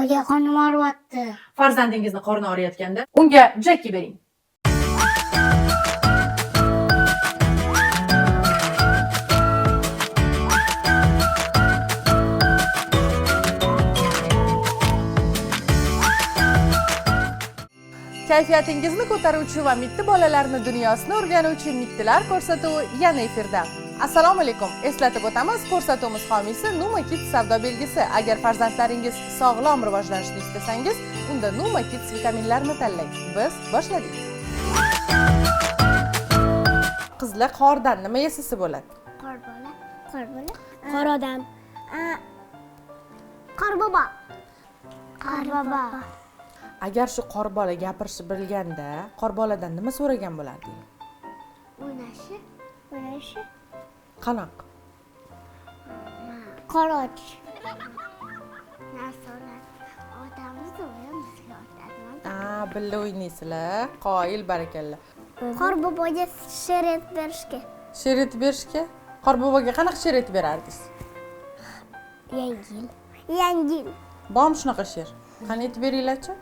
Bolaga qornim og'riyapti. Farzandingizni qorni og'riyotganda unga Jackie bering. Kayfiyatingizni ko'taruvchi va mitti bolalarni dunyosini o'rganuvchi mittilar ko'rsatuvi yana efirda. Assalomu alaykum. Eslatib o'tamiz, ko'rsatuvimiz homiysi Numa Kids savdo belgisi. Agar farzandlaringiz sog'lom rivojlanishni istasangiz, unda Numa Kids vitaminlarini tanlang. Biz boshladik. Qizlar qordan nima yesasi bo'ladi? Qorbola. Qor odam. Qorbobo. Agar shu qorbola gapirishni bilganda, qorboladan nima so'ragan bo'lardingiz? O'ynashi. Qanoq? Qoroch. Nasorat. Odamimiz o'yinimizga otadi. Billa o'ynaysizlar. Qoyil barakalla. Qorboboga sheret berishga. Sheret berishga? Qorboboga qanaqa sheret berardingiz? Yangi yil. Bormi shunaqa she'r? Qani aytib beringlar-chi?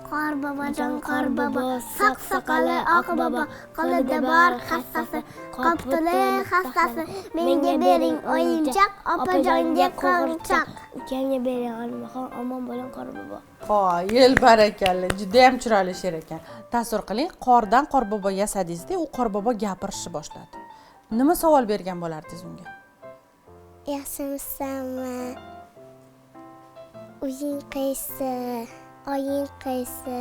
Qorbobojon qorbobo, soq soqoli oq bobo, qo'lida bor hassasi, qoptili hassasi, menga bering o'yinchoq, opajonga qo'rchoq. Ukamga bering olmaxon, omon bo'ling qorbobo. Qoyil barakalla, juda ham chiroyli she'r ekan. Tasavvur qiling, qordan qorbobo yasadingiz-da, u qorbobo gapirishni boshladi. Nima savol bergan bo'lardingiz unga? Yaxshimisanmi? Uying qaysi? Oying qaysi?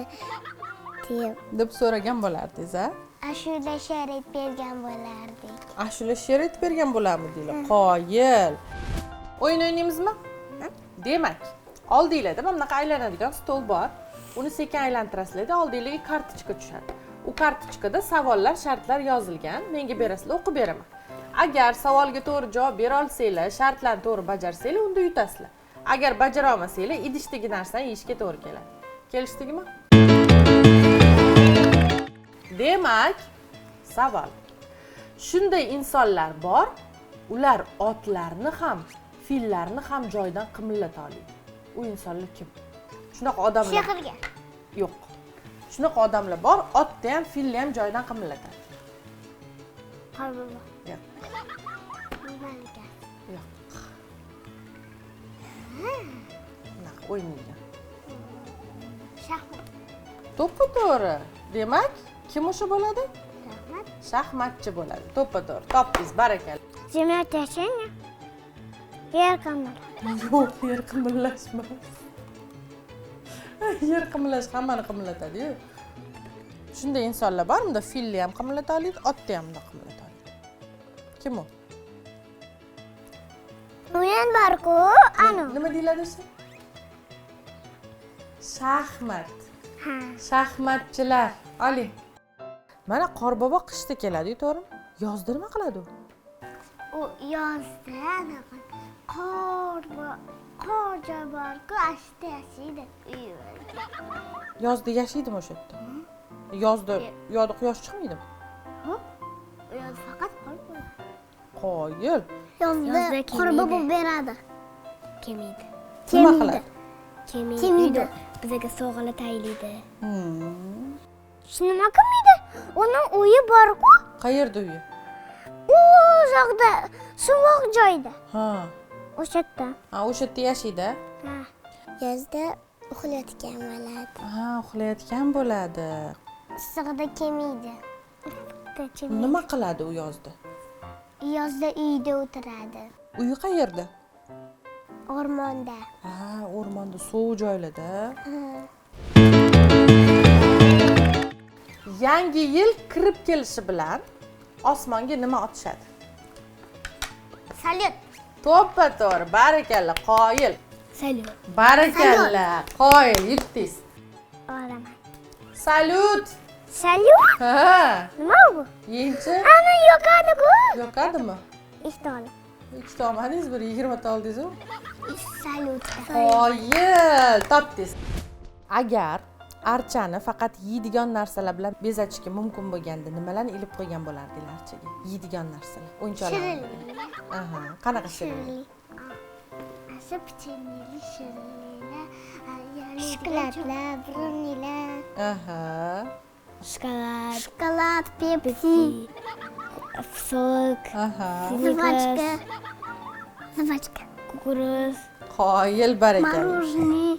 deb so'ragan bo'lardingiz, a? Ashula sheret bergan bo'lardik. Ashula sheret bergan bo'larmidinglar? Qoyil. O'yin o'ynaymizmi? Demak, oldinglarda mana bunaqa aylanadigan stol bor. Uni sekin aylantirasizlar-da, oldinglarga kartochka tushadi. U kartochkada savollar, shartlar yozilgan. Menga berasizlar, o'qib beraman. Agar savolga to'g'ri javob bera olsanglar, shartlarni to'g'ri bajarsanglar, unda yutasizlar. Agar bajara olmasanglar, idishdagi narsani yeyishga to'g'ri keladi. Kelishdikmi? Demak, savol. Shunday insonlar bor, ular otlarni ham, fillarni ham joydan qimillata oladi. U insonlar kim? Shunaqa odamlar. Sehrgar. Yo'q. Shunaqa odamlar bor, otni ham, filni ham joydan qimillatadi. Qorbobo. Yo'q. Malika. Yo'q. Bunaqa o'ynaydi. Shaxmat. To'ppa-to'g'ri. Demak, kim o'sha bo'ladi? Shaxmat. Shaxmatchi bo'ladi. To'ppa-to'g'ri. Topdingiz, barakalla. Zemya tashanga. Yer qamir. Yo'q, yer qimillashmas. Yer qimillash hammani qimillatadi-yu. Shunday insonlar bor, unda filni ham qimillata oladi, otni ham qimillata oladi. Kim u? O'yin bor-ku, anu. Nima deyiladi shu? Shaxmat. Ha. Shaxmatchilar. Oling. Mana qorbobo qishda keladi-yu, to'g'rimi? Yozda nima qiladi u? U yozda anaqa qor joy bor-ku, ashta yashaydi. Yozda yashaydimi o'sha yerda? Yozda quyosh chiqmaydimi? Yoz faqat qor bo'ladi. Qoyil. Yozda qorbobo beradi. Kemaydi. Nima qiladi? Kemaydi. Bizga sovg'alar tayinlaydi. Nima qilmaydi? Uning uyi bor-ku. Qayerda uyi? U yoqda, sovuq joyda. Ha. O'sha yerda. Ha, o'sha yerda yashaydi. Ha. Yozda uxlayotgan bo'ladi. Ha, uxlayotgan bo'ladi. Issig'ida kemaydi. Nima qiladi u yozda? Yozda uyda o'tiradi. Uyi qayerda? O'rmonda. Ha, o'rmonda, sovuq joylarda. Yangi yil kirib kelishi bilan osmonga nima otishadi? Salyut. To'ppa-to'g'ri, barakalla, qoyil. Salyut. Barakalla, qoyil, yutdingiz. Olaman. Salyut. Salyut? Ha. Nima bu? Yeychi? Ana yoqadi-ku. Yoqadimi? Ikkita oldim. Ikkita olmadingiz, bir 20 ta oldingiz-ku. Salyut. Qoyil, topdingiz. Agar archani faqat yeydigan narsalar bilan bezatishga mumkin bo'lganda nimalarni ilib qo'ygan bo'lardinglar archaga? Yeydigan narsalar, o'yinchoqlar. Shirinlik. Aha, qanaqa shirinlik? Asha pichenli shirinliklar, Shokoladlar, brownielar, Aha. Shokolad, shokolad, Pepsi, so'k, Aha. zavochka, zavochka, kukuruz, Qoyil barakalla. morоженое.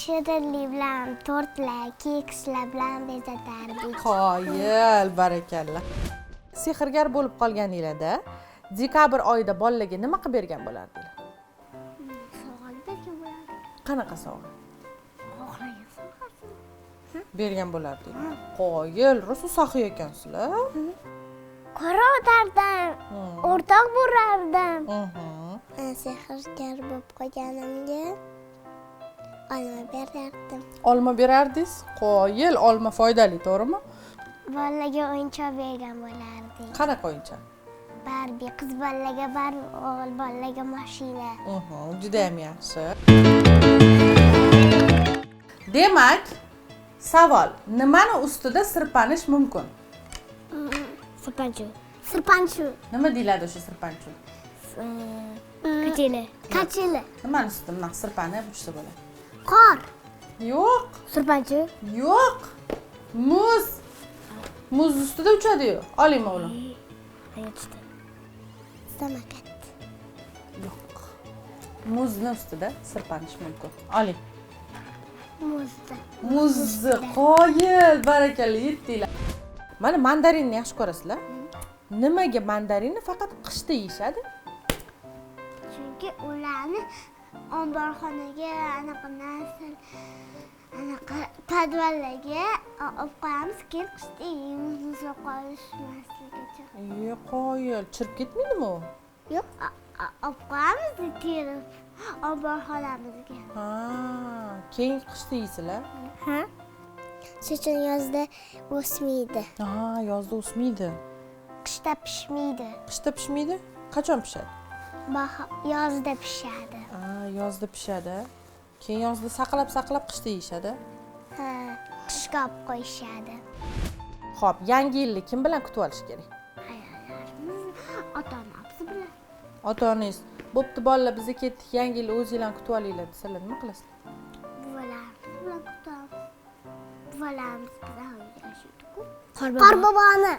Shirinli bilan tortlar, kekslar bilan bezatardik. Qoyil barakalla. Sehrgar bo'lib qolganinglarda dekabr oyida bolalarga nima qilib bergan bo'lardinglar? Sovg'a bergan bo'lardik. Qanaqa sovg'a Xohlagan sovg'asini. bergan bo'lardinglar? Qoyil, rosa saxiy ekansizlar. Qora o'tardim, o'rtoq bo'lardim. Mhm. Sehrgar bo'lib qolganimga olma berardim. Olma berardingiz? Qoyil, olma foydali, to'g'rimi? Bolalarga o'yinchoq bergan bo'lardik. Qanaqa o'yinchoq? Barbie, qiz bolalarga Barbie, o'g'il bolalarga mashina. Juda ham yaxshi. Demak, savol, nimani ustida sirpanish mumkin? sirpanchiq, Sirpanchu, Nima deyiladi o'sha sirpanchu? kacheli, kachili, Nimani ustida bunaqa sirpanib uchsa bo'ladi? qor, Yo'q, sirpanchiq, yo'q. Muz. Muz ustida uchadi-yu. Oling o'g'lim. aytishdi. samokat, Yo'q. Muzni ustida sirpanish mumkin. Oling. muzda, Muzni qoyil, barakalla, yetdinglar. Mana mandarinni yaxshi ko'rasizlar. Nimaga mandarinni faqat qishda yeyishadi? chunki ularni omborxonaga anaqa narsa, anaqa podvallarga olib qo'yamiz, keyin qishda yeymiz, muzlab qolishmasligicha. Qoyil, chirib ketmaydimi u? Yo'q, olib qo'yamiz terib omborxonamizga. Ha, keyin qishda yeysizlar. Ha? Shuning uchun yozda o'smaydi, Ha, yozda o'smaydi. qishda pishmaydi. Qishda pishmaydi? Qachon pishadi? Yozda pishadi. Ha, yozda pishadi. Keyin yozda saqlab qishda yeyishadi. Ha, qishga olib qo'yishadi. Xo'p, yangi yilni kim bilan kutib olish kerak? Ayollarimiz ota-onamiz bilan. Ota-onangiz, "Bo'pti bolalar, biz ketdik, yangi yilni o'zingizlar kutib olinglar" desalar nima qilasizlar? Buvalarimiz bilan kutamiz. Buvalarimiz bilan yashaydi-ku. Qorbobo, Qorboboni.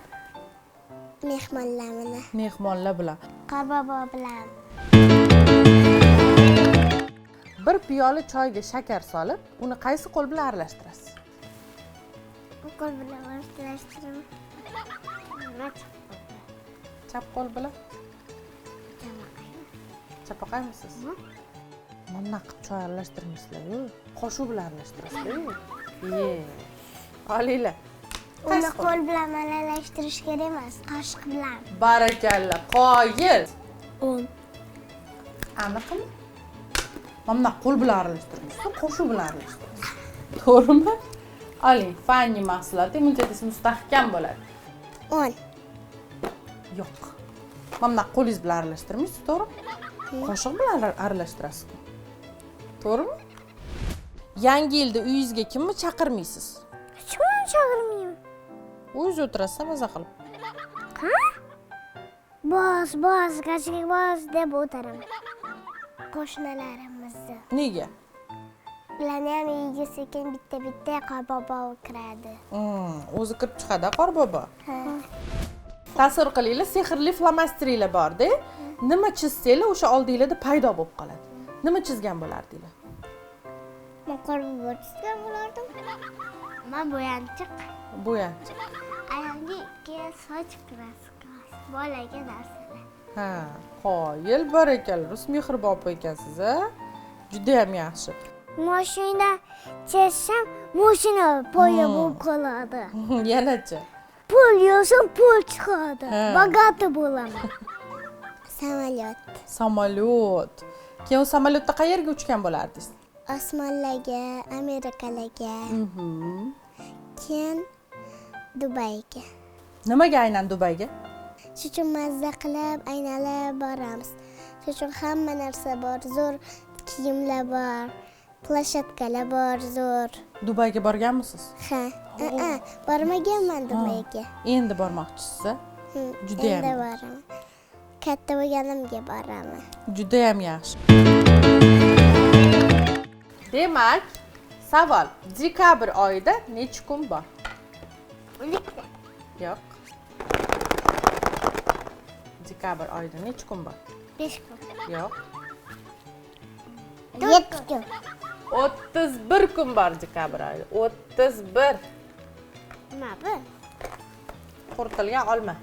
Mehmonlarni. Mehmonlar bilan. Qorbobo bilan. Bir piyola choyga shakar solib, uni qaysi qo'l bilan aralashtirasiz? Qo'l bilan aralashtiramiz. Chap qo'l bilan? Chapaqaymisiz? Mana qilib choy aralashtirmaysizlar-ku. Qoshiq bilan aralashtirasizlar-ku. Olinglar. Uni qo'l bilan aralashtirish kerak emas, qoshiq bilan. Barakalla, qoyil. 10, Aniqmi? Mana qo'l bilan aralashtirmaysiz, qoshiq bilan aralashtirasiz. To'g'rimi? Oling, fanni mahsuloti munchadis mustahkam bo'ladi. 10. Yo'q. Mana qo'lingiz bilan aralashtirmaysiz, to'g'rimi? Qoshiq bilan aralashtirasiz. To'g'rimi? Yangi yilda uyingizga kimni chaqirmaysiz? Hech kimni chaqirmayman. O'zingiz o'tirasiz maza qilib. Boz, gachlik boz deb o'tiraman. Qo'shnilarimizni. Nega? Ularni ham uyiga sekin bitta qorbobo kiradi. O'zi kirib chiqadi, qorbobo. Ha. Tasavvur qilinglar, sehrli flomasterlar bor-da. Nima chizsanglar, o'sha oldinglarda paydo bo'lib qoladi. Nima chizgan bo'lardinglar? Men qorbobo chizgan bo'lardim. Men bo'yanchiq. Bo'yanchiq. Ayolga ikki soch kraska. Bolaga narsalar. Ha, qoyil, barakalla. Rus mehribon opa ekansiz, a? Juda ham yaxshi. Mashina chizsam, mashina poya bo'lib qoladi. Yanachi. Pul yozsam, pul chiqadi. Ha. Bogati bo'laman. Samolyot. Samolyot. Keyin o samolyotda qayerga uchgan bo'lardingiz? Osmonlarga, Amerikalarga, keyin Dubayga. Nimaga aynan Dubayga? Shu uchun mazza qilib, aynalib boramiz. Shu uchun hamma narsa bor, zo'r kiyimlar bor, plashatkalar bor, zo'r. Dubayga borganmisiz? Ha, bormaganman Dubayga. Endi bormoqchisiz, a? Juda ham. Endi boraman. Katta bo'lganimga boraman. Juda ham yaxshi. Demak, Savol. Dekabr oyida necha kun bor? 12. Yo'q. Dekabr oyida necha kun bor? 5 kun. Yo'q. 7 kun. 31 kun bor dekabr oyida. 31. Nima bu? Quritilgan olma.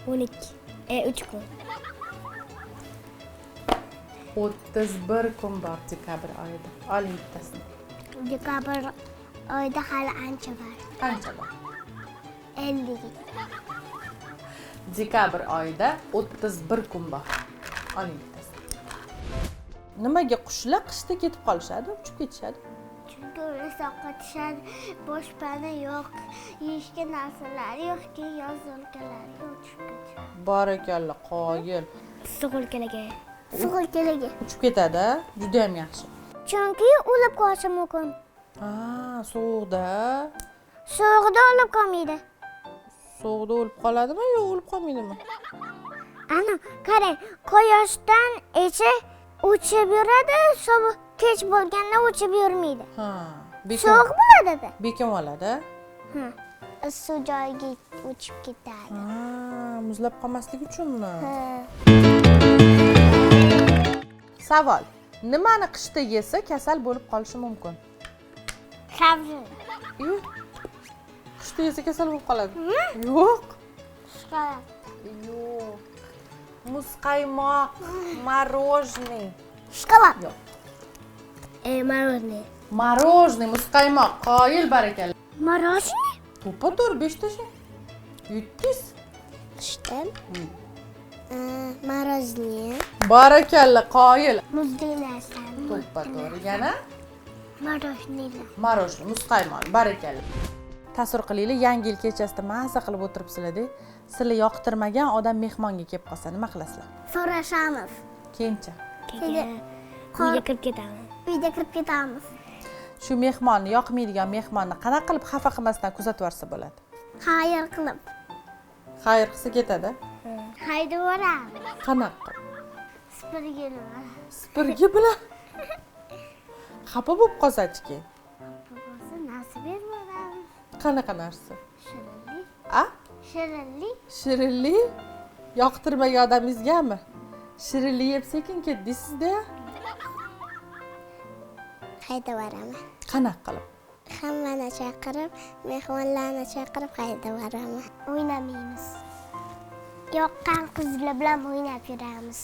12. 3 kun. 31 kun bor dekabr oyida. Oling bittasini. Dekabr oyida hali ancha bor. Qancha bor? 50. Dekabr oyida 31 kun bor. Oling bittasini. Nimaga qushlar qishda ketib qolishadi, uchib ketishadi? Chunki ular sovqotishadi, boshpana yo'q, yeyishga narsalari yo'q, keyin yoz o'lkalariga uchib ketishadi. Barakalla, qoyil. Issiq o'lkalarga. Suv o'lkalariga. Uchib ketadi, juda ham yaxshi. Chunki o'lib qolishi mumkin. Sovuqda. Sovuqda o'lib qolmaydi. Sovuqda o'lib qoladimi, yo'q o'lib qolmaydimi? Ana, qarang, quyoshdan ichi o'chib yuradi, sovuq kech bo'lganda o'chib yurmaydi. Sovuq bo'ladi-da. Bekim oladi. Issiq joyga o'chib ketadi. Muzlab qolmaslik uchunmi? Savol. Nimani qishda yesa kasal bo'lib qolishi mumkin? Sabzi. Qishda yesa kasal bo'lib qoladi. Yo'q. Shokolad. Yo'q. Muzqaymoq, morojniy. Shokolad. Yo'q. Мороженое. Morojniy, muzqaymoq, qoyil barakalla. Morojniy? To'ppa-to'g'ri 5 tasha. Yutdingiz. Qishdan. Morojniy. Barakalla, qoyil. Muzli narsani. To'ppa-to'g'ri. Yana Morojniy. morojniy, muzqaymoq, barakalla. Tasavvur qilinglar, Yangi yil kechasida maza qilib o'tiribsizlar-da, sizlar yoqtirmagan odam mehmonga kelib qolsa, nima qilasizlar? So'rashamiz. Keyincha. Keyin uyga kirib ketamiz. Uyga kirib ketamiz. Shu mehmonni, yoqmaydigan mehmonni qanaqa qilib xafa qilmasdan kuzatib yorsa bo'ladi? Xayr qilib. Xayr qilsa ketadi. Haydab yuboramiz. Qanaqa qilib? Spirga bilan. Spirgi bilan. Xafa bo'lib qolsa-chi? Bo'lsa narsa berib yuboramiz. Qanaqa narsa? Shirinlik. Shirinlik. Shirinlik? Yoqtirmagan odamingizgami? Shirinlik yeb sekin ket deysizda. Haydab yuboramiz. Qanaqa qilib? Hammani chaqirib, mehmonlarni chaqirib haydab yuboramiz. O'ynamaymiz. Yoqqan qizlar bilan o'ynab yuramiz.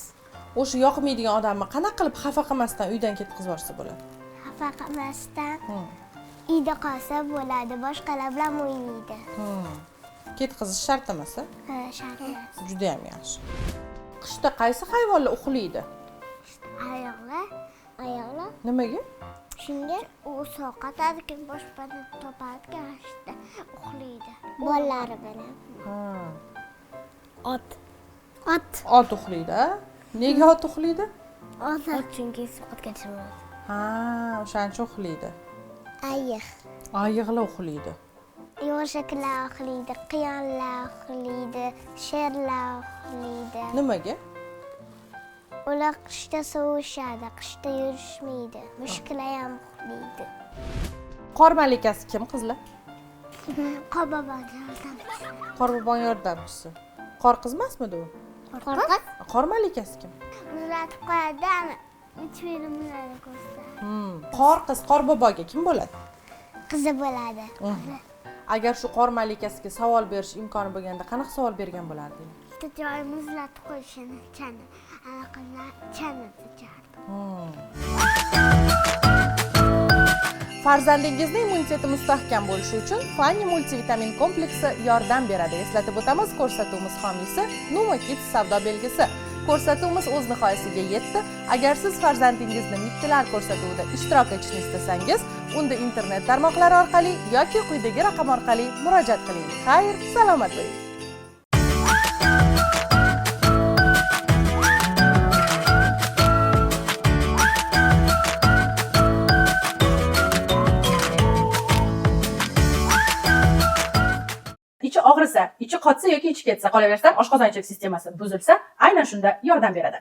O'sha yoqmaydigan odamni qanaqa qilib xafa qilmasdan uydan ketkazib yuborsa bo'ladi? Xafa qilmasdan uyda qolsa bo'ladi, boshqalar bilan o'ynaydi. Ketkazish shart emas, a? Shart emas. Juda ham yaxshi. Qishda qaysi hayvonlar uxlaydi? Oyoqlar. Nimaga? Shunga u sovqotadi, keyin boshpana topadi, qishda uxlaydi. Bolalari bilan. Ot. Ot uxlaydi, a? Nega ot uxlaydi? Ot chunki sovqotga chiqadi. O'shancha uxlaydi. Ayiq. Ayiqlar uxlaydi. Yo'shaklar uxlaydi, quyonlar uxlaydi, sherlar uxlaydi. Nimaga? Ular qishda sovishadi, qishda yurishmaydi. Mushuklar ham uxlaydi. Qor malikasi kim, qizlar? Qorbobon yordamchisi. Qorbobon yordamchisi. Qor qizmasmidi u? Qo'rqoq. Qor malikasi kim? Muzlatib qo'yadi, multfilmlarni ko'rsatadi. Qor qiz Qorboboga kim bo'ladi? Qizi bo'ladi. Agar shu qor malikasiga savol berish imkoni bo'lganda qanaqa savol bergan bo'lardingiz? Bitta joy muzlatib qo'yishini chanib, anaqalar chanib ichardi. Farzandingizning immuniteti mustahkam bo'lishi uchun Fanny multivitamin kompleksi yordam beradi. Eslatib o'tamiz, ko'rsatuvimiz homiysi Numa Kids savdo belgisi. Ko'rsatuvimiz o'z nihoyasiga yetdi. Agar siz farzandingizni mittilar ko'rsatuvida ishtirok etishni istasangiz, unda internet tarmoqlari orqali yoki quyidagi raqam orqali murojaat qiling. Xayr, salomat bo'ling. Ichi og'risa, ichi qotsa yoki ichi ketsa, qolaversa oshqozon-ichak sistemasi buzilsa, aynan shunda yordam beradi.